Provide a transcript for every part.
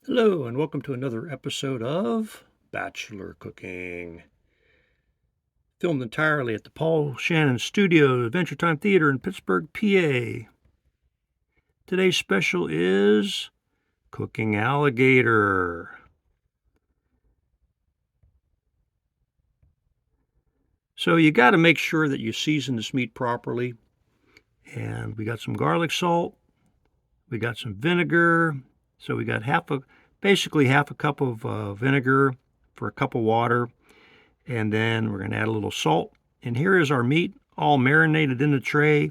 Hello, and welcome to another episode of Bachelor Cooking. Filmed entirely at the Paul Shannon Studio, Adventure Time Theater in Pittsburgh, PA. Today's special is cooking alligator. So you got to make sure that you season this meat properly. And we got some garlic salt. We got some vinegar. So we got basically half a cup of vinegar for a cup of water. And then we're going to add a little salt. And here is our meat all marinated in the tray,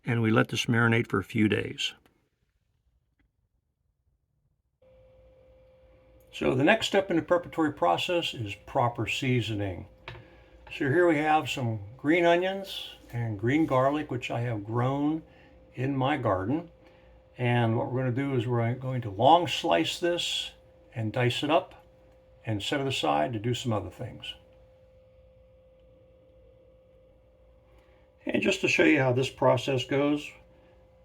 and we let this marinate for a few days. So the next step in the preparatory process is proper seasoning. So here we have some green onions and green garlic, which I have grown in my garden. And what we're going to do is we're going to long slice this and dice it up and set it aside to do some other things. And just to show you how this process goes,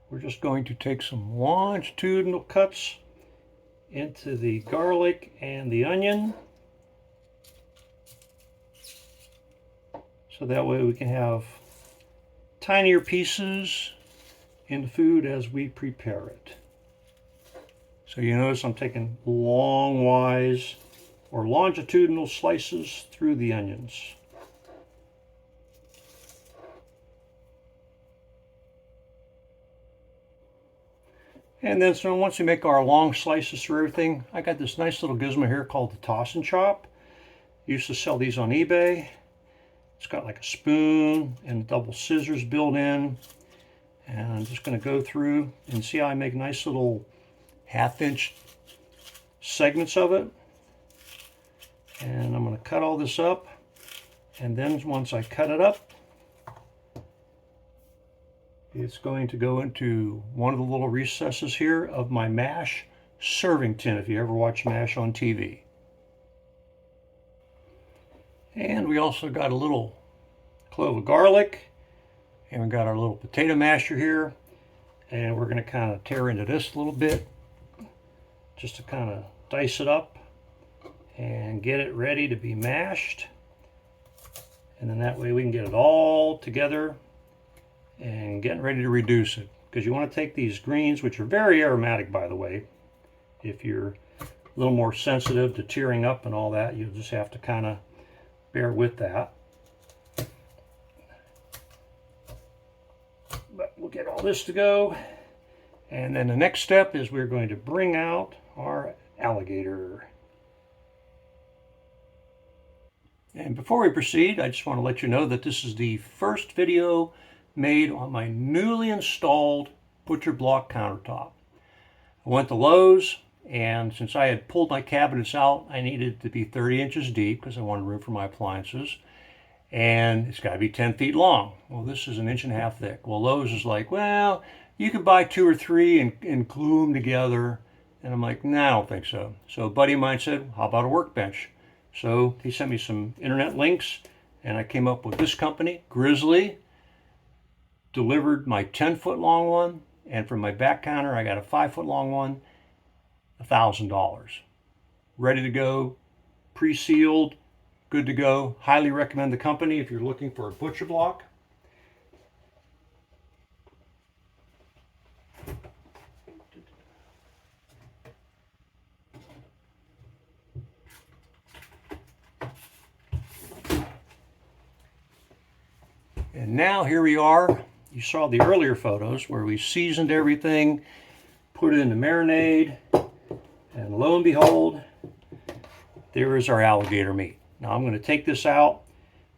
we're just going to take some longitudinal cuts into the garlic and the onion, so that way we can have tinier pieces in the food as we prepare it. So you notice I'm taking longwise or longitudinal slices through the onions. And then so once we make our long slices through everything, I got this nice little gizmo here called the Toss and Chop. I used to sell these on eBay. It's got like a spoon and double scissors built in. And I'm just going to go through and see how I make nice little half-inch segments of it. And I'm going to cut all this up. And then once I cut it up, it's going to go into one of the little recesses here of my MASH serving tin, if you ever watch MASH on TV. And we also got a little clove of garlic, and we got our little potato masher here, and we're going to kind of tear into this a little bit just to kind of dice it up and get it ready to be mashed. And then that way we can get it all together and getting ready to reduce it, because you want to take these greens, which are very aromatic, by the way. If you're a little more sensitive to tearing up and all that, you'll just have to kind of bear with that. But we'll get all this to go, and then the next step is we're going to bring out our alligator. And before we proceed, I just want to let you know that this is the first video made on my newly installed butcher block countertop. I went to Lowe's, and since I had pulled my cabinets out, I needed it to be 30 inches deep because I wanted room for my appliances, and it's got to be 10 feet long. Well, this is 1.5 inches thick. Well, Lowe's is like, well, you could buy 2 or 3 and glue them together. And I'm like, nah, I don't think so. So a buddy of mine said, how about a workbench? So he sent me some internet links, and I came up with this company, Grizzly. Delivered my 10-foot long one, and from my back counter I got a 5-foot long one, $1,000. Ready to go, pre-sealed, good to go. Highly recommend the company if you're looking for a butcher block. And now here we are. You saw the earlier photos where we seasoned everything, put it in the marinade, and lo and behold, there is our alligator meat. Now I'm going to take this out,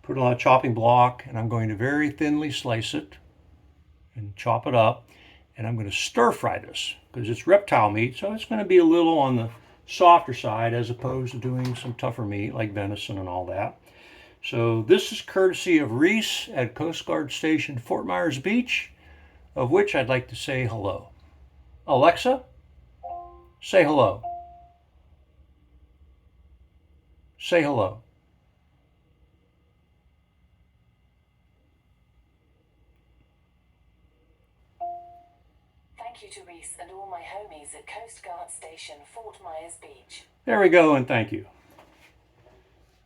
put it on a chopping block, and I'm going to very thinly slice it and chop it up. And I'm going to stir fry this because it's reptile meat, so it's going to be a little on the softer side as opposed to doing some tougher meat like venison and all that. So this is courtesy of Reece at Coast Guard Station Fort Myers Beach, of which I'd like to say hello. Alexa, say hello. Say hello. Thank you to Reece and all my homies at Coast Guard Station, Fort Myers Beach. There we go, and thank you.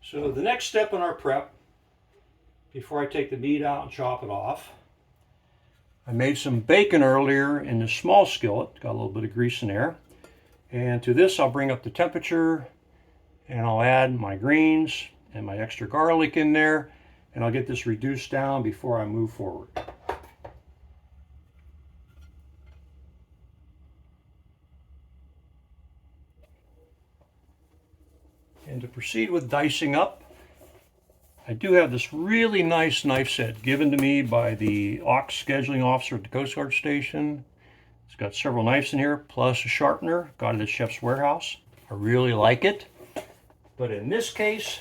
So the next step in our prep, before I take the meat out and chop it off, I made some bacon earlier in the small skillet. Got a little bit of grease in there. And to this, I'll bring up the temperature, and I'll add my greens and my extra garlic in there, and I'll get this reduced down before I move forward. And to proceed with dicing up, I do have this really nice knife set given to me by the aux scheduling officer at the Coast Guard Station. It's got several knives in here, plus a sharpener. Got it at Chef's Warehouse. I really like it. But in this case,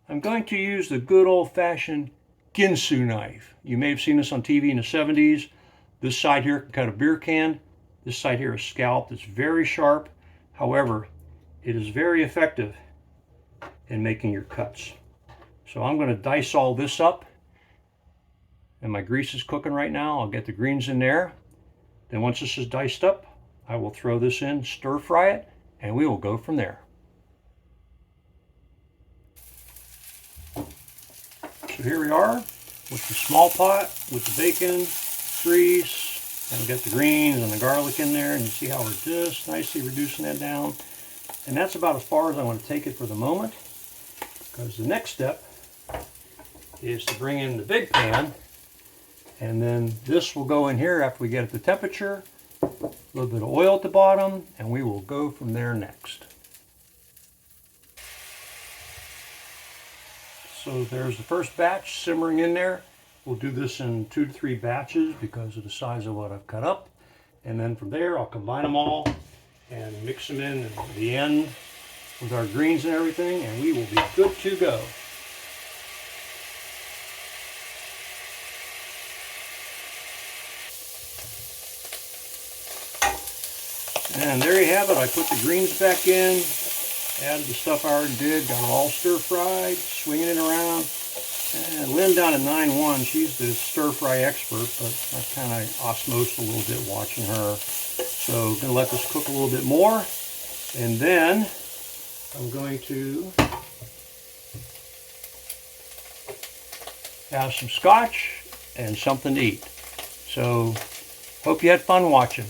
I'm going to use the good old-fashioned Ginsu knife. You may have seen this on TV in the 70s. This side here can cut a beer can. This side here is scalped. It's very sharp. However, it is very effective in making your cuts. So I'm going to dice all this up. And my grease is cooking right now. I'll get the greens in there. Then once this is diced up, I will throw this in, stir fry it, and we will go from there. So here we are with the small pot, with the bacon, grease, and we got the greens and the garlic in there, and you see how we're just nicely reducing that down. And that's about as far as I want to take it for the moment, because the next step is to bring in the big pan, and then this will go in here after we get it the temperature, a little bit of oil at the bottom, and we will go from there next. So there's the first batch simmering in there. We'll do this in 2 to 3 batches because of the size of what I've cut up. And then from there, I'll combine them all and mix them in at the end with our greens and everything, and we will be good to go. And there you have it. I put the greens back in, added the stuff I already did, got it all stir fried, swinging it around. And Lynn down at 9-1, she's the stir fry expert, but I kind of osmosed a little bit watching her. So I'm going to let this cook a little bit more, and then I'm going to have some scotch and something to eat. So hope you had fun watching.